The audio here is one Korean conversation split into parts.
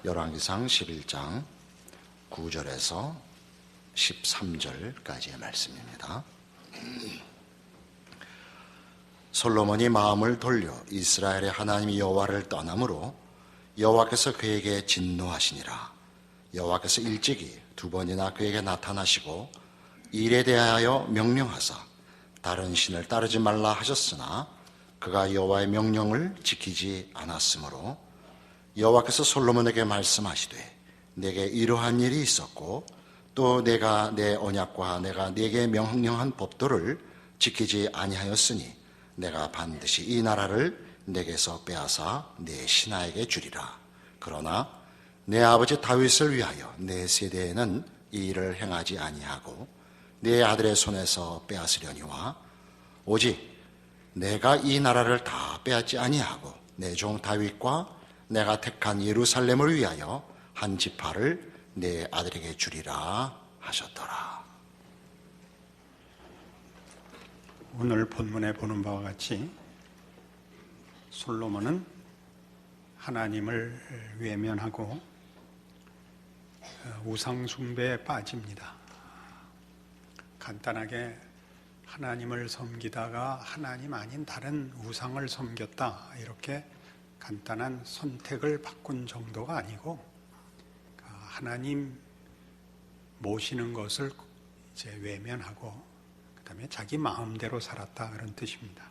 열왕기상 11장 9절에서 13절까지의 말씀입니다. 솔로몬이 마음을 돌려 이스라엘의 하나님 여호와를 떠남으로 여호와께서 그에게 진노하시니라. 여호와께서 일찍이 두 번이나 그에게 나타나시고 일에 대하여 명령하사 다른 신을 따르지 말라 하셨으나 그가 여호와의 명령을 지키지 않았으므로 여호와께서 솔로몬에게 말씀하시되 내게 이러한 일이 있었고 또 내가 내 언약과 내가 네게 명령한 법도를 지키지 아니하였으니 내가 반드시 이 나라를 내게서 빼앗아 내 신하에게 주리라. 그러나 내 아버지 다윗을 위하여 내 세대에는 이 일을 행하지 아니하고 내 아들의 손에서 빼앗으려니와 오직 내가 이 나라를 다 빼앗지 아니하고 내 종 다윗과 내가 택한 예루살렘을 위하여 한 지파를 내 아들에게 주리라 하셨더라. 오늘 본문에 보는 바와 같이 솔로몬은 하나님을 외면하고 우상 숭배에 빠집니다. 간단하게 하나님을 섬기다가 하나님 아닌 다른 우상을 섬겼다, 이렇게 간단한 선택을 바꾼 정도가 아니고 하나님 모시는 것을 이제 외면하고 그 다음에 자기 마음대로 살았다, 그런 뜻입니다.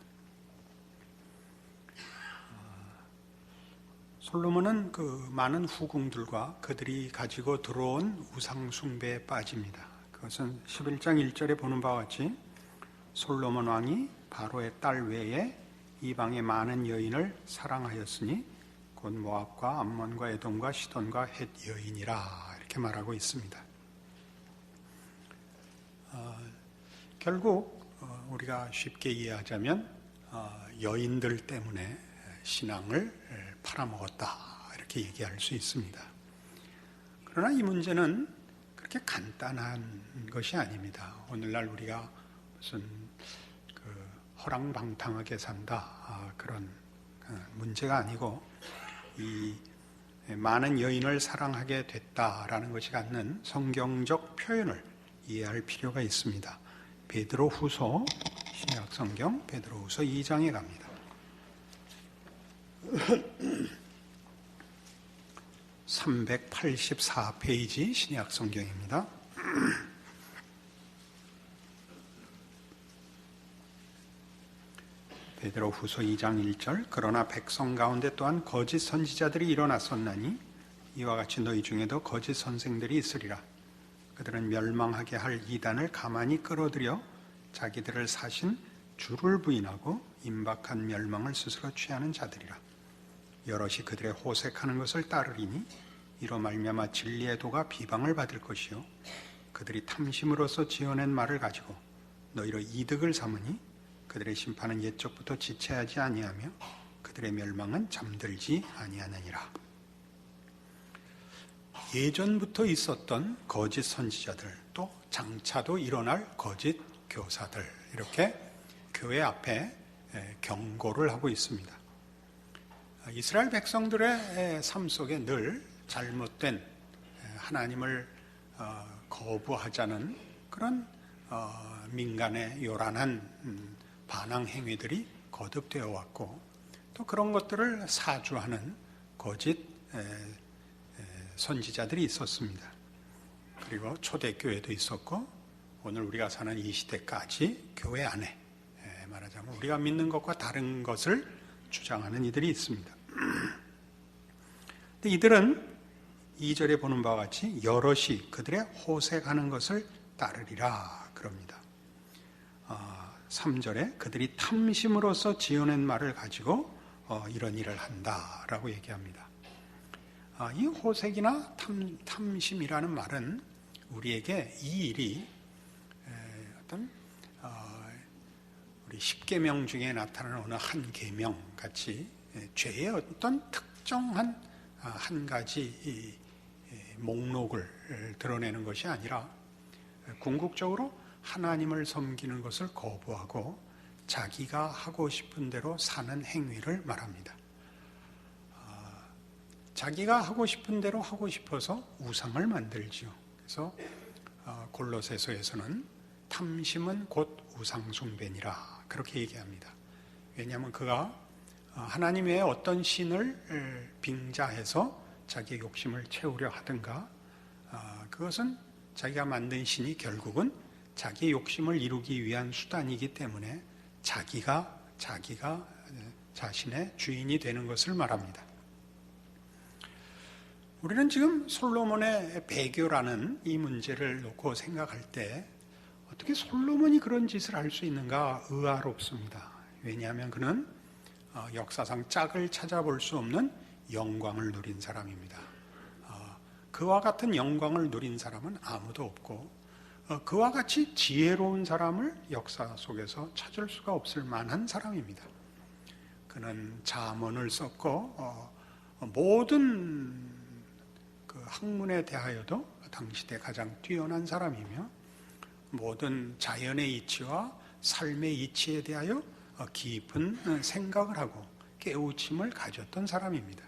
솔로몬은 그 많은 후궁들과 그들이 가지고 들어온 우상 숭배에 빠집니다. 그것은 11장 1절에 보는 바와 같이 솔로몬 왕이 바로의 딸 외에 이방의 많은 여인을 사랑하였으니 곧 모압과 암몬과 에돔과 시돈과 헷 여인이라, 이렇게 말하고 있습니다. 결국 우리가 쉽게 이해하자면 여인들 때문에 신앙을 팔아먹었다, 이렇게 얘기할 수 있습니다. 그러나 이 문제는 그렇게 간단한 것이 아닙니다. 오늘날 우리가 무슨 허랑방탕하게 산다, 그런 문제가 아니고 이 많은 여인을 사랑하게 됐다라는 것이 갖는 성경적 표현을 이해할 필요가 있습니다. 베드로후서, 신약 성경 베드로후서 2장에 갑니다. 384페이지 신약 성경입니다. 베드로후서 2장 1절 그러나 백성 가운데 또한 거짓 선지자들이 일어났었나니 이와 같이 너희 중에도 거짓 선생들이 있으리라. 그들은 멸망하게 할 이단을 가만히 끌어들여 자기들을 사신 주를 부인하고 임박한 멸망을 스스로 취하는 자들이라. 여럿이 그들의 호색하는 것을 따르리니 이로 말미암아 진리의 도가 비방을 받을 것이요 그들이 탐심으로써 지어낸 말을 가지고 너희로 이득을 삼으니 그들의 심판은 옛적부터 지체하지 아니하며 그들의 멸망은 잠들지 아니하느니라. 예전부터 있었던 거짓 선지자들, 또 장차도 일어날 거짓 교사들, 이렇게 교회 앞에 경고를 하고 있습니다. 이스라엘 백성들의 삶 속에 늘 잘못된 하나님을 거부하자는 그런 민간의 요란한 반항 행위들이 거듭되어 왔고, 또 그런 것들을 사주하는 거짓 선지자들이 있었습니다. 그리고 초대교회도 있었고 오늘 우리가 사는 이 시대까지 교회 안에 말하자면 우리가 믿는 것과 다른 것을 주장하는 이들이 있습니다. 근데 이들은 2절에 보는 바와 같이 여럿이 그들의 호색하는 것을 따르리라 그럽니다. 3절에 그들이 탐심으로써 지어낸 말을 가지고 이런 일을 한다라고 얘기합니다. 이 호색이나 탐심이라는 말은 우리에게 이 일이 어떤 우리 10계명 중에 나타나는 어느 한 계명 같이 죄의 어떤 특정한 한 가지 목록을 드러내는 것이 아니라 궁극적으로 하나님을 섬기는 것을 거부하고 자기가 하고 싶은 대로 사는 행위를 말합니다. 자기가 하고 싶은 대로 하고 싶어서 우상을 만들지요. 그래서 골로새서에서는 탐심은 곧 우상숭배니라 그렇게 얘기합니다. 왜냐하면 그가 하나님 외에 어떤 신을 빙자해서 자기의 욕심을 채우려 하든가, 그것은 자기가 만든 신이 결국은 자기의 욕심을 이루기 위한 수단이기 때문에 자기가 자신의 주인이 되는 것을 말합니다. 우리는 지금 솔로몬의 배교라는 이 문제를 놓고 생각할 때 어떻게 솔로몬이 그런 짓을 할 수 있는가 의아롭습니다. 왜냐하면 그는 역사상 짝을 찾아볼 수 없는 영광을 누린 사람입니다. 그와 같은 영광을 누린 사람은 아무도 없고, 그와 같이 지혜로운 사람을 역사 속에서 찾을 수가 없을 만한 사람입니다. 그는 잠언을 썼고 모든 그 학문에 대하여도 당시대 가장 뛰어난 사람이며, 모든 자연의 이치와 삶의 이치에 대하여 깊은 생각을 하고 깨우침을 가졌던 사람입니다.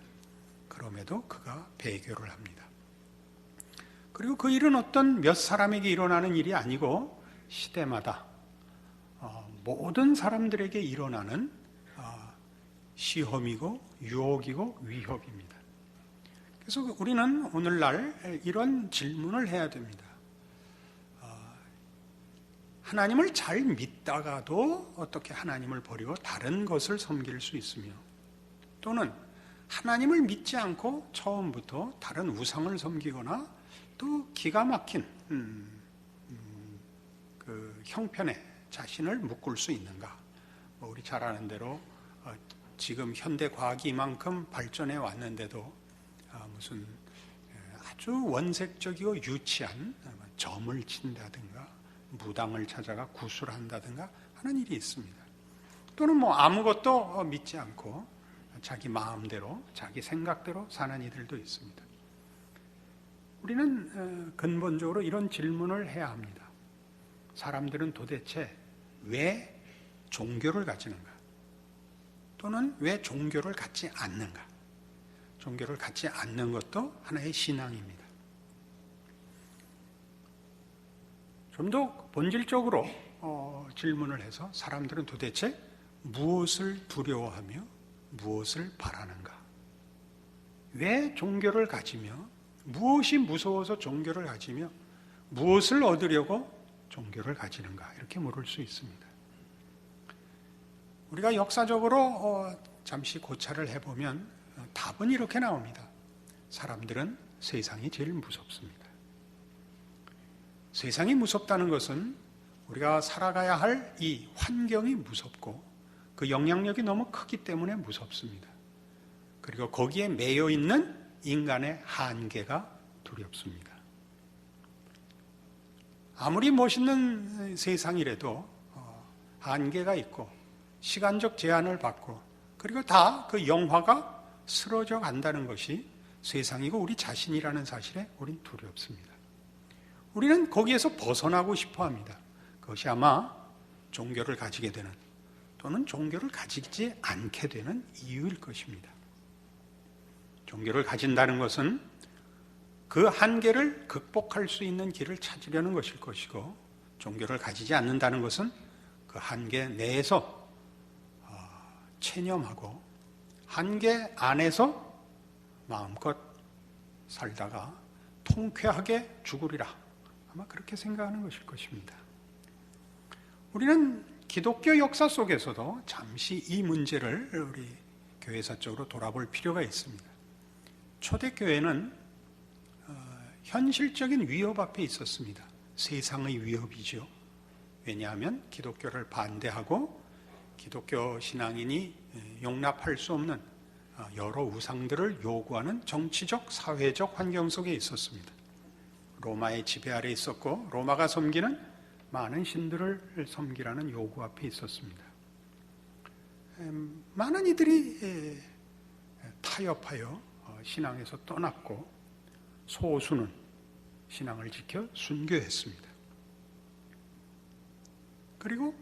그럼에도 그가 배교를 합니다. 그리고 그 일은 어떤 몇 사람에게 일어나는 일이 아니고 시대마다 모든 사람들에게 일어나는 시험이고 유혹이고 위협입니다. 그래서 우리는 오늘날 이런 질문을 해야 됩니다. 하나님을 잘 믿다가도 어떻게 하나님을 버리고 다른 것을 섬길 수 있으며, 또는 하나님을 믿지 않고 처음부터 다른 우상을 섬기거나 또 기가 막힌 그 형편에 자신을 묶을 수 있는가? 우리 잘 아는 대로 지금 현대 과학이 이만큼 발전해 왔는데도 무슨 아주 원색적이고 유치한 점을 친다든가 무당을 찾아가 구술한다든가 하는 일이 있습니다. 또는 아무것도 믿지 않고 자기 마음대로 자기 생각대로 사는 이들도 있습니다. 우리는 근본적으로 이런 질문을 해야 합니다. 사람들은 도대체 왜 종교를 가지는가? 또는 왜 종교를 갖지 않는가? 종교를 갖지 않는 것도 하나의 신앙입니다. 좀 더 본질적으로 질문을 해서 사람들은 도대체 무엇을 두려워하며 무엇을 바라는가? 왜 종교를 가지며, 무엇이 무서워서 종교를 가지며, 무엇을 얻으려고 종교를 가지는가? 이렇게 물을 수 있습니다. 우리가 역사적으로 잠시 고찰을 해보면 답은 이렇게 나옵니다. 사람들은 세상이 제일 무섭습니다. 세상이 무섭다는 것은 우리가 살아가야 할 이 환경이 무섭고 그 영향력이 너무 크기 때문에 무섭습니다. 그리고 거기에 매여 있는 인간의 한계가 두렵습니다. 아무리 멋있는 세상이라도 한계가 있고 시간적 제한을 받고, 그리고 다 그 영화가 쓰러져 간다는 것이 세상이고 우리 자신이라는 사실에 우린 두렵습니다. 우리는 거기에서 벗어나고 싶어 합니다. 그것이 아마 종교를 가지게 되는, 또는 종교를 가지지 않게 되는 이유일 것입니다. 종교를 가진다는 것은 그 한계를 극복할 수 있는 길을 찾으려는 것일 것이고, 종교를 가지지 않는다는 것은 그 한계 내에서 체념하고 한계 안에서 마음껏 살다가 통쾌하게 죽으리라, 아마 그렇게 생각하는 것일 것입니다. 우리는 기독교 역사 속에서도 잠시 이 문제를 우리 교회사적으로 돌아볼 필요가 있습니다. 초대교회는 현실적인 위협 앞에 있었습니다. 세상의 위협이죠. 왜냐하면 기독교를 반대하고 기독교 신앙인이 용납할 수 없는 여러 우상들을 요구하는 정치적, 사회적 환경 속에 있었습니다. 로마의 지배 아래 있었고, 로마가 섬기는 많은 신들을 섬기라는 요구 앞에 있었습니다. 많은 이들이 타협하여 신앙에서 떠났고, 소수는 신앙을 지켜 순교했습니다. 그리고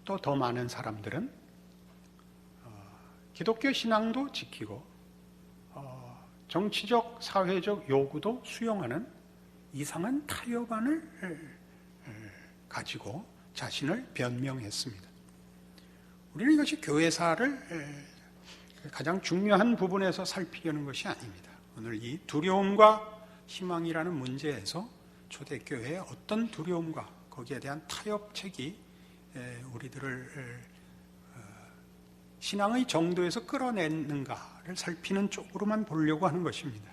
또 더 많은 사람들은 기독교 신앙도 지키고 정치적, 사회적 요구도 수용하는 이상한 타협안을 가지고 자신을 변명했습니다. 우리는 이것이 교회사를 가장 중요한 부분에서 살피려는 것이 아닙니다. 오늘 이 두려움과 희망이라는 문제에서 초대교회의 어떤 두려움과 거기에 대한 타협책이 우리들을 신앙의 정도에서 끌어내는가를 살피는 쪽으로만 보려고 하는 것입니다.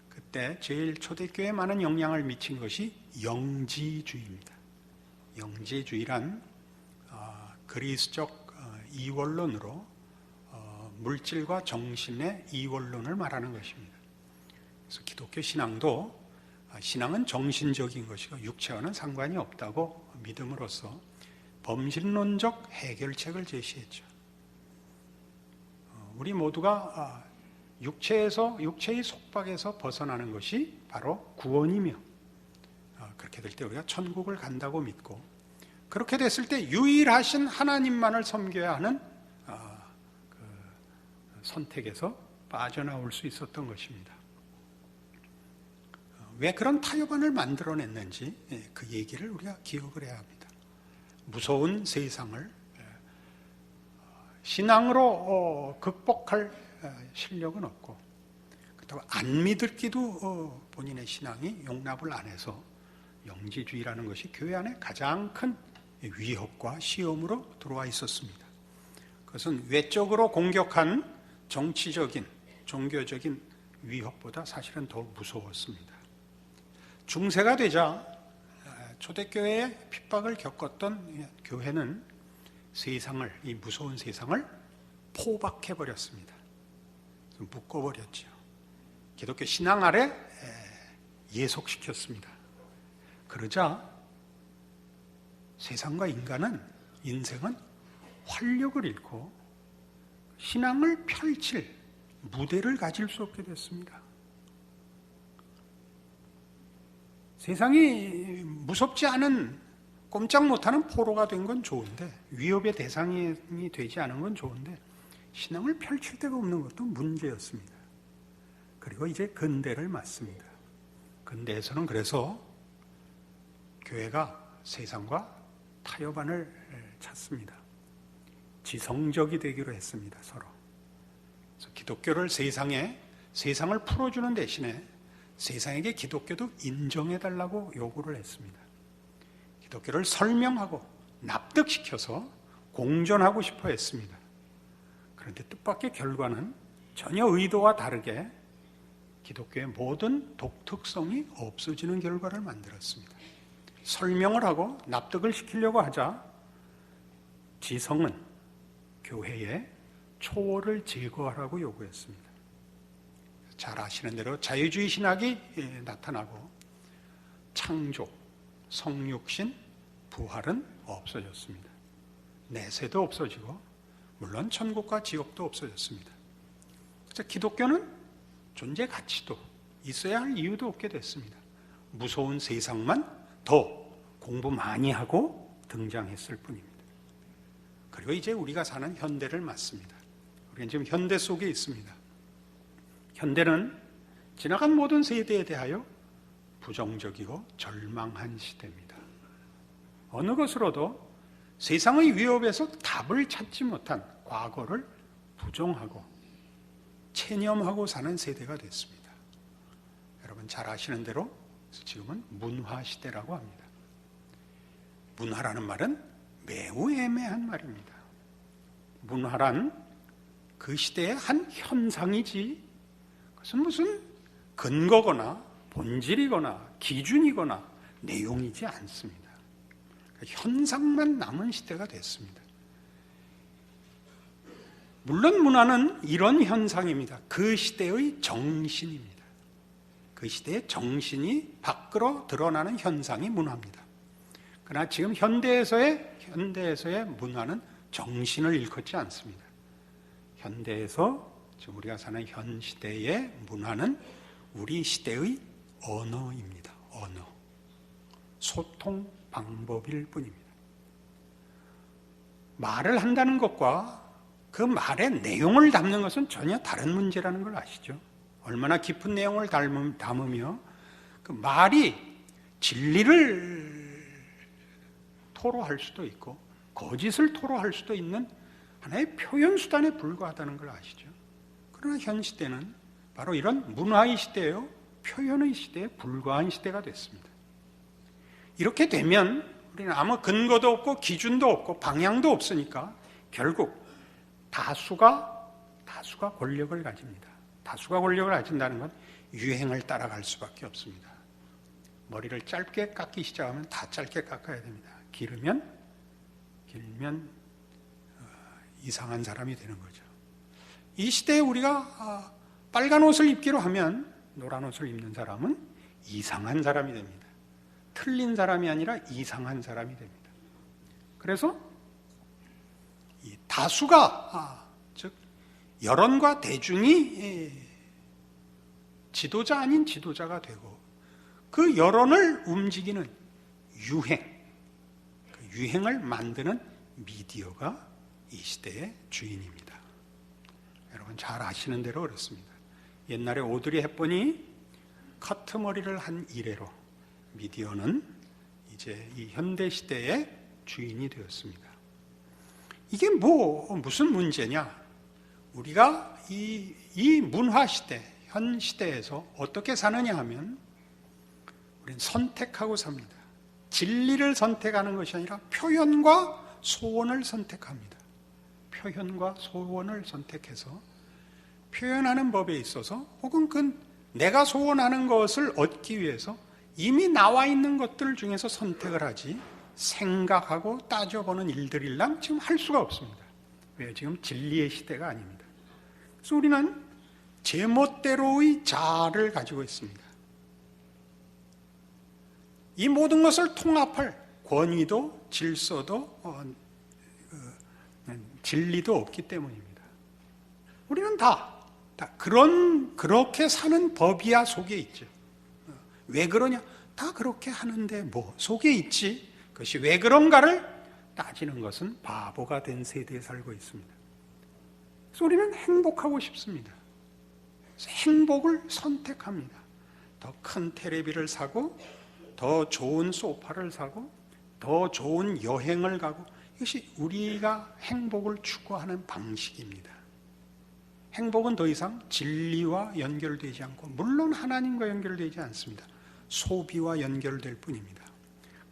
그때 제일 초대교회에 많은 영향을 미친 것이 영지주의입니다. 영지주의란 그리스적 이원론으로 물질과 정신의 이원론을 말하는 것입니다. 그래서 기독교 신앙도 신앙은 정신적인 것이고 육체와는 상관이 없다고 믿음으로써 범신론적 해결책을 제시했죠. 우리 모두가 육체의 속박에서 벗어나는 것이 바로 구원이며, 그렇게 될 때 우리가 천국을 간다고 믿고, 그렇게 됐을 때 유일하신 하나님만을 섬겨야 하는 선택에서 빠져나올 수 있었던 것입니다. 왜 그런 타협안을 만들어냈는지 그 얘기를 우리가 기억을 해야 합니다. 무서운 세상을 신앙으로 극복할 실력은 없고, 그렇다고 안 믿기도 본인의 신앙이 용납을 안 해서 영지주의라는 것이 교회 안에 가장 큰 위협과 시험으로 들어와 있었습니다. 그것은 외적으로 공격한 정치적인, 종교적인 위협보다 사실은 더 무서웠습니다. 중세가 되자 초대교회의 핍박을 겪었던 교회는 이 무서운 세상을 포박해버렸습니다. 묶어버렸죠. 기독교 신앙 아래 예속시켰습니다. 그러자 세상과 인생은 활력을 잃고 신앙을 펼칠 무대를 가질 수 없게 됐습니다. 세상이 무섭지 않은, 꼼짝 못하는 포로가 된 건 좋은데, 위협의 대상이 되지 않은 건 좋은데, 신앙을 펼칠 데가 없는 것도 문제였습니다. 그리고 이제 근대를 맞습니다. 근대에서는 그래서 교회가 세상과 타협안을 찾습니다. 지성적이 되기로 했습니다, 서로. 그래서 기독교를 세상을 풀어주는 대신에 세상에게 기독교도 인정해달라고 요구를 했습니다. 기독교를 설명하고 납득시켜서 공존하고 싶어 했습니다. 그런데 뜻밖의 결과는 전혀 의도와 다르게 기독교의 모든 독특성이 없어지는 결과를 만들었습니다. 설명을 하고 납득을 시키려고 하자 지성은 교회의 초월을 제거하라고 요구했습니다. 잘 아시는 대로 자유주의 신학이 나타나고 창조, 성육신, 부활은 없어졌습니다. 내세도 없어지고 물론 천국과 지옥도 없어졌습니다. 그래서 기독교는 존재 가치도 있어야 할 이유도 없게 됐습니다. 무서운 세상만 더 공부 많이 하고 등장했을 뿐입니다. 그리고 이제 우리가 사는 현대를 맞습니다. 우리는 지금 현대 속에 있습니다. 현대는 지나간 모든 세대에 대하여 부정적이고 절망한 시대입니다. 어느 것으로도 세상의 위협에서 답을 찾지 못한 과거를 부정하고 체념하고 사는 세대가 됐습니다. 여러분 잘 아시는 대로 지금은 문화 시대라고 합니다. 문화라는 말은 매우 애매한 말입니다. 문화란 그 시대의 한 현상이지 그것은 무슨 근거거나 본질이거나 기준이거나 내용이지 않습니다. 현상만 남은 시대가 됐습니다. 물론 문화는 이런 현상입니다. 그 시대의 정신입니다. 그 시대의 정신이 밖으로 드러나는 현상이 문화입니다. 그러나 지금 현대에서의 문화는 정신을 일컫지 않습니다. 현대에서 지금 우리가 사는 현 시대의 문화는 우리 시대의 언어입니다. 언어. 소통 방법일 뿐입니다. 말을 한다는 것과 그 말의 내용을 담는 것은 전혀 다른 문제라는 걸 아시죠? 얼마나 깊은 내용을 담으며 그 말이 진리를 토로할 수도 있고 거짓을 토로할 수도 있는 하나의 표현 수단에 불과하다는 걸 아시죠? 그러나 현 시대는 바로 이런 문화의 시대예요. 표현의 시대에 불과한 시대가 됐습니다. 이렇게 되면 우리는 아무 근거도 없고 기준도 없고 방향도 없으니까 결국 다수가 권력을 가집니다. 다수가 권력을 가진다는 건 유행을 따라갈 수밖에 없습니다. 머리를 짧게 깎기 시작하면 다 짧게 깎아야 됩니다. 길면 이상한 사람이 되는 거죠. 이 시대에 우리가 빨간 옷을 입기로 하면 노란 옷을 입는 사람은 이상한 사람이 됩니다. 틀린 사람이 아니라 이상한 사람이 됩니다. 그래서 이 다수가 즉 여론과 대중이 지도자 아닌 지도자가 되고 그 여론을 움직이는 그 유행을 만드는 미디어가 이 시대의 주인입니다. 여러분 잘 아시는 대로 그렇습니다. 옛날에 오드리 헵번이 커트머리를 한 이래로 미디어는 이제 이 현대 시대의 주인이 되었습니다. 이게 무슨 문제냐? 우리가 이 문화 시대, 현 시대에서 어떻게 사느냐 하면 우리는 선택하고 삽니다. 진리를 선택하는 것이 아니라 표현과 소원을 선택합니다. 표현과 소원을 선택해서 표현하는 법에 있어서 혹은 내가 소원하는 것을 얻기 위해서 이미 나와 있는 것들 중에서 선택을 하지 생각하고 따져보는 일들이랑 지금 할 수가 없습니다. 왜? 지금 진리의 시대가 아닙니다. 그래서 우리는 제멋대로의 자아를 가지고 있습니다. 이 모든 것을 통합할 권위도 질서도 진리도 없기 때문입니다. 우리는 그렇게 사는 법이야 속에 있죠. 왜 그러냐? 다 그렇게 하는데 속에 있지. 그것이 왜 그런가를 따지는 것은 바보가 된 세대에 살고 있습니다. 그래서 우리는 행복하고 싶습니다. 그래서 행복을 선택합니다. 더 큰 테레비를 사고 더 좋은 소파를 사고 더 좋은 여행을 가고 이것이 우리가 행복을 추구하는 방식입니다. 행복은 더 이상 진리와 연결되지 않고 물론 하나님과 연결되지 않습니다. 소비와 연결될 뿐입니다.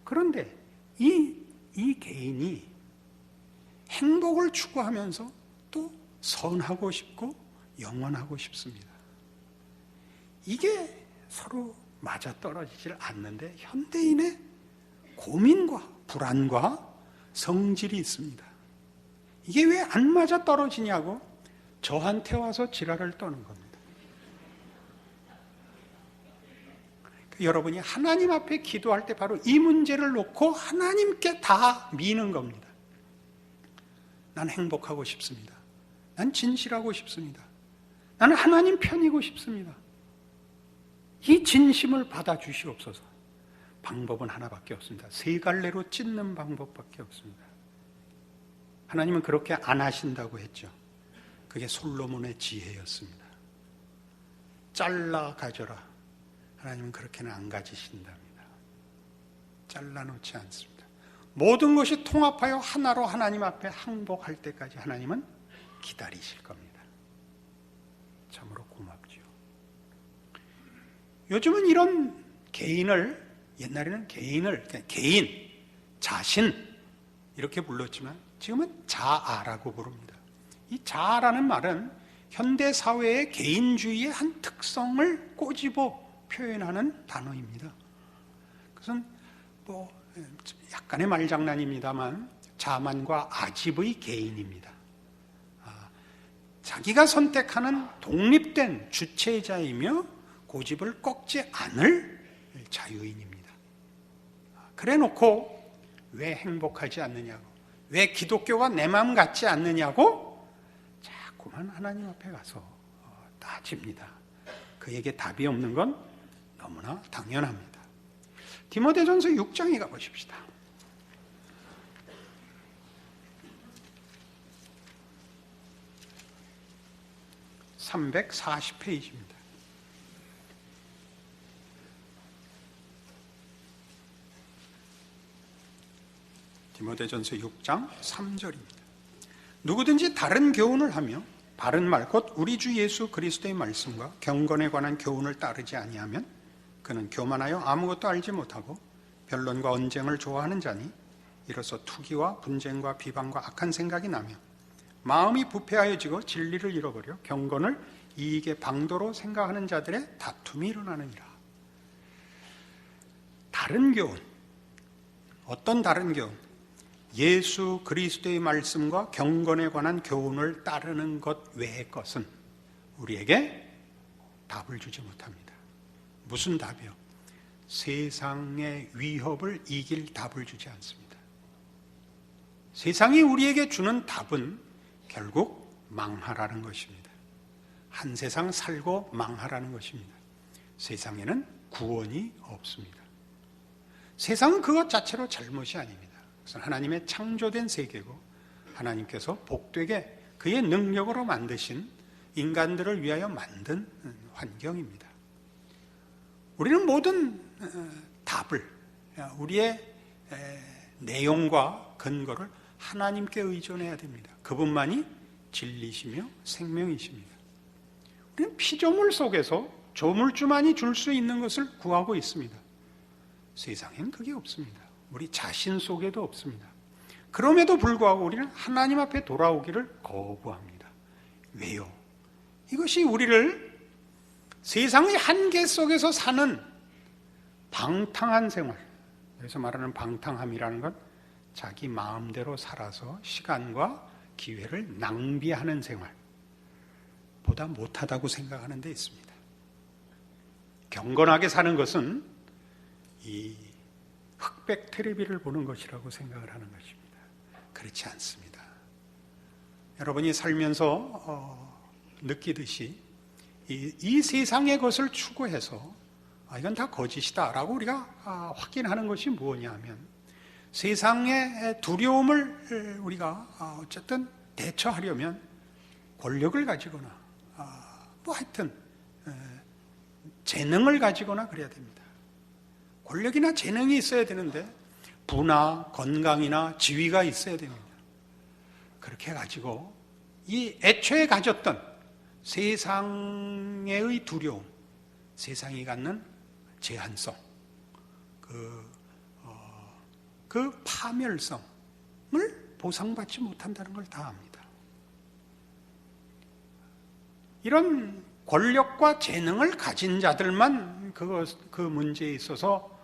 그런데 이 개인이 행복을 추구하면서 또 선하고 싶고 영원하고 싶습니다. 이게 서로 맞아떨어지질 않는데 현대인의 고민과 불안과 성질이 있습니다. 이게 왜 안 맞아떨어지냐고 저한테 와서 지랄을 떠는 겁니다. 여러분이 하나님 앞에 기도할 때 바로 이 문제를 놓고 하나님께 다 미는 겁니다. 난 행복하고 싶습니다. 난 진실하고 싶습니다. 나는 하나님 편이고 싶습니다. 이 진심을 받아주시옵소서. 방법은 하나밖에 없습니다. 세 갈래로 찢는 방법밖에 없습니다. 하나님은 그렇게 안 하신다고 했죠. 그게 솔로몬의 지혜였습니다. 잘라 가져라. 하나님은 그렇게는 안 가지신답니다. 잘라놓지 않습니다. 모든 것이 통합하여 하나로 하나님 앞에 항복할 때까지 하나님은 기다리실 겁니다. 참으로 고맙죠. 요즘은 이런 개인을, 옛날에는 개인을 개인, 자신 이렇게 불렀지만 지금은 자아라고 부릅니다. 이 자아라는 말은 현대 사회의 개인주의의 한 특성을 꼬집어 표현하는 단어입니다. 그것은 약간의 말장난입니다만 자만과 아집의 개인입니다. 자기가 선택하는 독립된 주체자이며 고집을 꺾지 않을 자유인입니다. 그래 놓고 왜 행복하지 않느냐고, 왜 기독교가 내 마음 같지 않느냐고 자꾸만 하나님 앞에 가서 따집니다. 그에게 답이 없는 건 너무나 당연합니다. 디모데전서 6장에 가보십시다. 340페이지입니다. 디모데전서 6장 3절입니다. 누구든지 다른 교훈을 하며 바른 말 곧 우리 주 예수 그리스도의 말씀과 경건에 관한 교훈을 따르지 아니하면 그는 교만하여 아무것도 알지 못하고 변론과 언쟁을 좋아하는 자니 이로써 투기와 분쟁과 비방과 악한 생각이 나며 마음이 부패하여지고 진리를 잃어버려 경건을 이익의 방도로 생각하는 자들의 다툼이 일어나느니라. 다른 교훈, 어떤 다른 교훈? 예수 그리스도의 말씀과 경건에 관한 교훈을 따르는 것 외의 것은 우리에게 답을 주지 못합니다. 무슨 답이요? 세상의 위협을 이길 답을 주지 않습니다. 세상이 우리에게 주는 답은 결국 망하라는 것입니다. 한 세상 살고 망하라는 것입니다. 세상에는 구원이 없습니다. 세상은 그것 자체로 잘못이 아닙니다. 그것은 하나님의 창조된 세계고 하나님께서 복되게 그의 능력으로 만드신 인간들을 위하여 만든 환경입니다. 우리는 모든 답을, 우리의 내용과 근거를 하나님께 의존해야 됩니다. 그분만이 진리시며 생명이십니다. 우리는 피조물 속에서 조물주만이 줄 수 있는 것을 구하고 있습니다. 세상엔 그게 없습니다. 우리 자신 속에도 없습니다. 그럼에도 불구하고 우리는 하나님 앞에 돌아오기를 거부합니다. 왜요? 이것이 우리를 세상의 한계 속에서 사는 방탕한 생활, 여기서 말하는 방탕함이라는 건 자기 마음대로 살아서 시간과 기회를 낭비하는 생활보다 못하다고 생각하는 데 있습니다. 경건하게 사는 것은 이 흑백 텔레비를 보는 것이라고 생각을 하는 것입니다. 그렇지 않습니다. 여러분이 살면서 느끼듯이 이 세상의 것을 추구해서 이건 다 거짓이다 라고 우리가 확인하는 것이 무엇이냐 하면 세상의 두려움을 우리가 어쨌든 대처하려면 권력을 가지거나 뭐 하여튼 재능을 가지거나 그래야 됩니다. 권력이나 재능이 있어야 되는데 부나 건강이나 지위가 있어야 됩니다. 그렇게 가지고 이 애초에 가졌던 세상의 두려움, 세상이 갖는 제한성, 그 파멸성을 보상받지 못한다는 걸 다 압니다. 이런 권력과 재능을 가진 자들만 그 문제에 있어서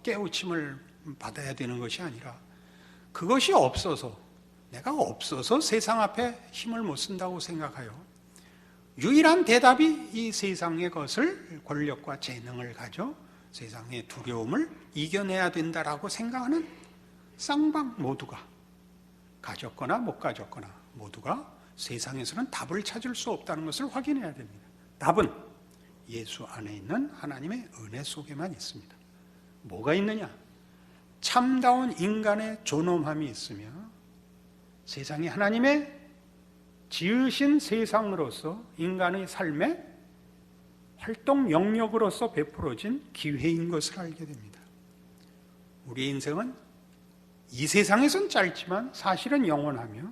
깨우침을 받아야 되는 것이 아니라 그것이 없어서, 내가 없어서 세상 앞에 힘을 못 쓴다고 생각하여 유일한 대답이 이 세상의 것을, 권력과 재능을 가져 세상의 두려움을 이겨내야 된다라고 생각하는 쌍방 모두가, 가졌거나 못 가졌거나 모두가 세상에서는 답을 찾을 수 없다는 것을 확인해야 됩니다. 답은 예수 안에 있는 하나님의 은혜 속에만 있습니다. 뭐가 있느냐? 참다운 인간의 존엄함이 있으며 세상이 하나님의 지으신 세상으로서 인간의 삶의 활동 영역으로서 베풀어진 기회인 것을 알게 됩니다. 우리의 인생은 이 세상에선 짧지만 사실은 영원하며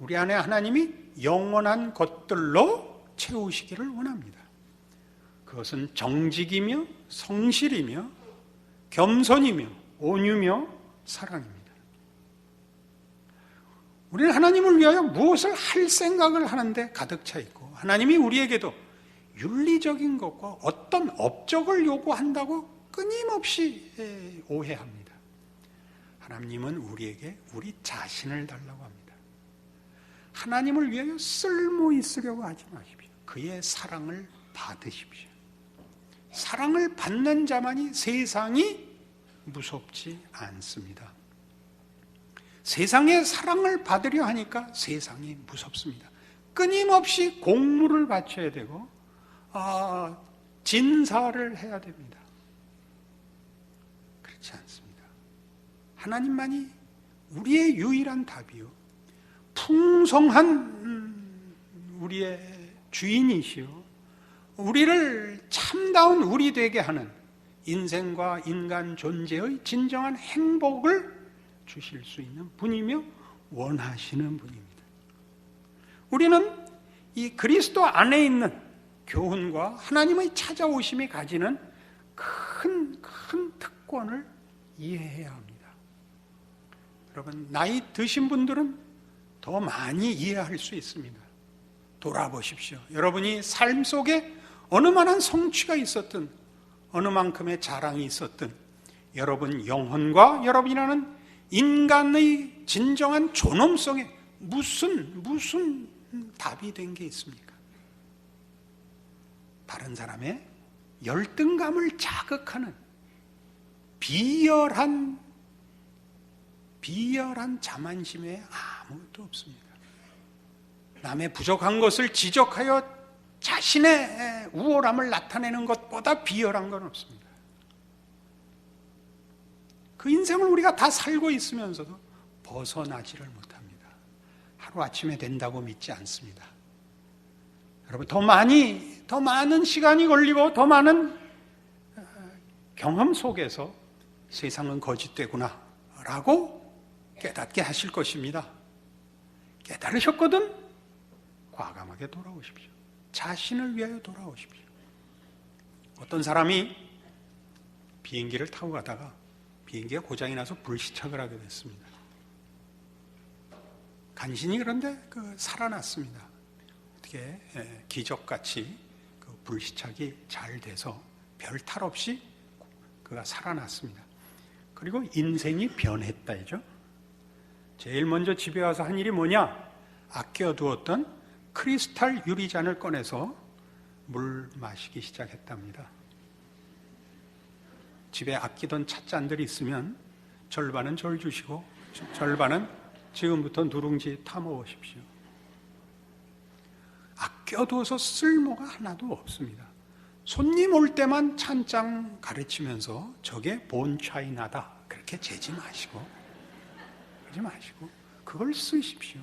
우리 안에 하나님이 영원한 것들로 채우시기를 원합니다. 그것은 정직이며 성실이며 겸손이며 온유며 사랑입니다. 우리는 하나님을 위하여 무엇을 할 생각을 하는데 가득 차 있고 하나님이 우리에게도 윤리적인 것과 어떤 업적을 요구한다고 끊임없이 오해합니다. 하나님은 우리에게 우리 자신을 달라고 합니다. 하나님을 위하여 쓸모 있으려고 하지 마십시오. 그의 사랑을 받으십시오. 사랑을 받는 자만이 세상이 무섭지 않습니다. 세상의 사랑을 받으려 하니까 세상이 무섭습니다. 끊임없이 공물을 바쳐야 되고 진사를 해야 됩니다. 그렇지 않습니다. 하나님만이 우리의 유일한 답이요, 풍성한 우리의 주인이시요, 우리를 참다운 우리 되게 하는 인생과 인간 존재의 진정한 행복을 주실 수 있는 분이며 원하시는 분입니다. 우리는 이 그리스도 안에 있는 교훈과 하나님의 찾아오심이 가지는 큰 특권을 이해해야 합니다. 여러분, 나이 드신 분들은 더 많이 이해할 수 있습니다. 돌아보십시오. 여러분이 삶 속에 어느 만한 성취가 있었든 어느 만큼의 자랑이 있었든 여러분 영혼과 여러분이라는 인간의 진정한 존엄성에 무슨 답이 된 게 있습니까? 다른 사람의 열등감을 자극하는 비열한 자만심에 아무것도 없습니다. 남의 부족한 것을 지적하여 자신의 우월함을 나타내는 것보다 비열한 건 없습니다. 그 인생을 우리가 다 살고 있으면서도 벗어나지를 못합니다. 하루아침에 된다고 믿지 않습니다. 여러분, 더 많은 시간이 걸리고 더 많은 경험 속에서 세상은 거짓되구나 라고 깨닫게 하실 것입니다. 깨달으셨거든 과감하게 돌아오십시오. 자신을 위하여 돌아오십시오. 어떤 사람이 비행기를 타고 가다가 비행기가 고장이 나서 불시착을 하게 됐습니다. 간신히 그런데 살아났습니다. 어떻게 기적같이 그 불시착이 잘 돼서 별 탈 없이 그가 살아났습니다. 그리고 인생이 변했다죠. 제일 먼저 집에 와서 한 일이 뭐냐? 아껴두었던 크리스탈 유리잔을 꺼내서 물 마시기 시작했답니다. 집에 아끼던 찻잔들이 있으면 절반은 절 주시고 절반은 지금부터 누룽지 타 먹으십시오. 아껴두어서 쓸모가 하나도 없습니다. 손님 올 때만 찬장 가르치면서 저게 본 차이나다 그렇게 재지 마시고 그걸 쓰십시오.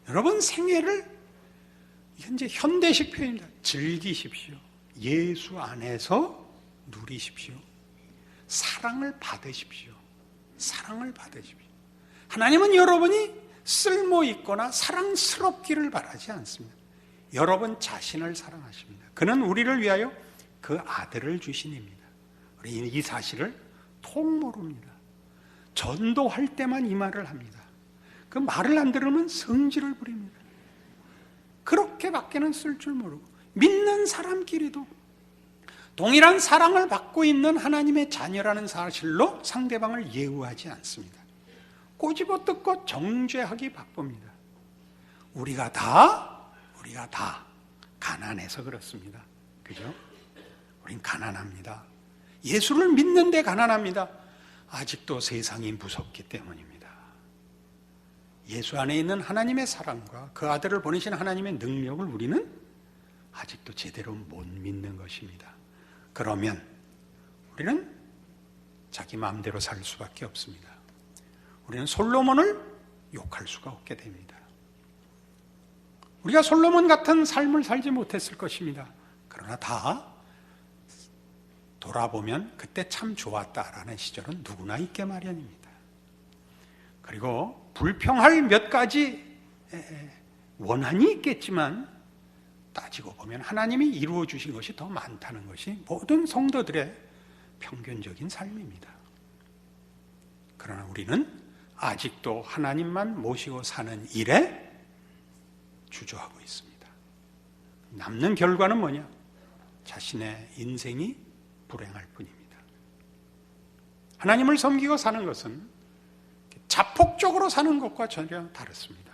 여러분 생애를 현재 현대식 표현입니다. 즐기십시오. 예수 안에서 누리십시오. 사랑을 받으십시오. 하나님은 여러분이 쓸모 있거나 사랑스럽기를 바라지 않습니다. 여러분 자신을 사랑하십니다. 그는 우리를 위하여 그 아들을 주시니입니다. 우리 이 사실을 통 모릅니다. 전도할 때만 이 말을 합니다. 그 말을 안 들으면 성질을 부립니다. 그렇게밖에는 쓸 줄 모르고 믿는 사람끼리도 동일한 사랑을 받고 있는 하나님의 자녀라는 사실로 상대방을 예우하지 않습니다. 꼬집어 뜯고 정죄하기 바쁩니다. 우리가 다 가난해서 그렇습니다. 그죠? 우린 가난합니다. 예수를 믿는데 가난합니다. 아직도 세상이 무섭기 때문입니다. 예수 안에 있는 하나님의 사랑과 그 아들을 보내신 하나님의 능력을 우리는 아직도 제대로 못 믿는 것입니다. 그러면 우리는 자기 마음대로 살 수밖에 없습니다. 우리는 솔로몬을 욕할 수가 없게 됩니다. 우리가 솔로몬 같은 삶을 살지 못했을 것입니다. 그러나 다 돌아보면 그때 참 좋았다라는 시절은 누구나 있게 마련입니다. 그리고 불평할 몇 가지 원한이 있겠지만 따지고 보면 하나님이 이루어 주신 것이 더 많다는 것이 모든 성도들의 평균적인 삶입니다. 그러나 우리는 아직도 하나님만 모시고 사는 일에 주저하고 있습니다. 남는 결과는 뭐냐? 자신의 인생이 불행할 뿐입니다. 하나님을 섬기고 사는 것은 자폭적으로 사는 것과 전혀 다릅니다.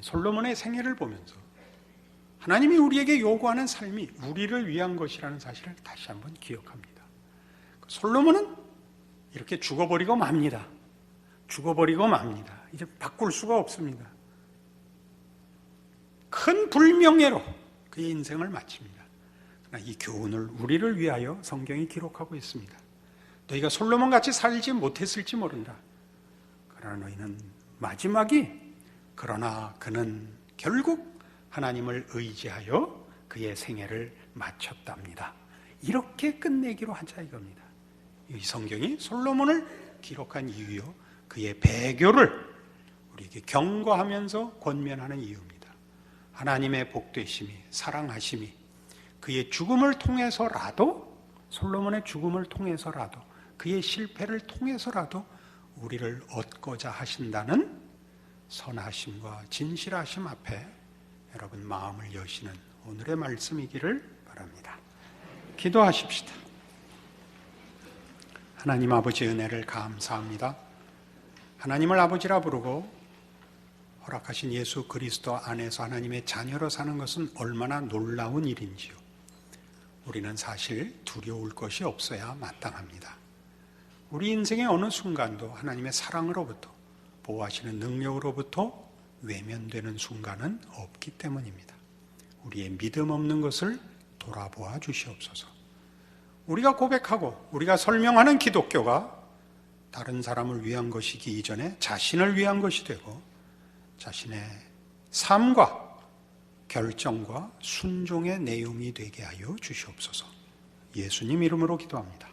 솔로몬의 생애를 보면서 하나님이 우리에게 요구하는 삶이 우리를 위한 것이라는 사실을 다시 한번 기억합니다. 솔로몬은 이렇게 죽어버리고 맙니다. 이제 바꿀 수가 없습니다. 큰 불명예로 그의 인생을 마칩니다. 그러나 이 교훈을 우리를 위하여 성경이 기록하고 있습니다. 너희가 솔로몬같이 살지 못했을지 모른다. 그러나 너희는 그러나 그는 결국 하나님을 의지하여 그의 생애를 마쳤답니다. 이렇게 끝내기로 하자 이겁니다. 이 성경이 솔로몬을 기록한 이유요, 그의 배교를 우리에게 경고하면서 권면하는 이유입니다. 하나님의 복되심이, 사랑하심이 그의 죽음을 통해서라도, 솔로몬의 죽음을 통해서라도, 그의 실패를 통해서라도 우리를 얻고자 하신다는 선하심과 진실하심 앞에 여러분 마음을 여시는 오늘의 말씀이기를 바랍니다. 기도하십시다. 하나님 아버지, 은혜를 감사합니다. 하나님을 아버지라 부르고 허락하신 예수 그리스도 안에서 하나님의 자녀로 사는 것은 얼마나 놀라운 일인지요. 우리는 사실 두려울 것이 없어야 마땅합니다. 우리 인생의 어느 순간도 하나님의 사랑으로부터, 보호하시는 능력으로부터 외면되는 순간은 없기 때문입니다. 우리의 믿음 없는 것을 돌아보아 주시옵소서. 우리가 고백하고 우리가 설명하는 기독교가 다른 사람을 위한 것이기 이전에 자신을 위한 것이 되고, 자신의 삶과 결정과 순종의 내용이 되게 하여 주시옵소서. 예수님 이름으로 기도합니다.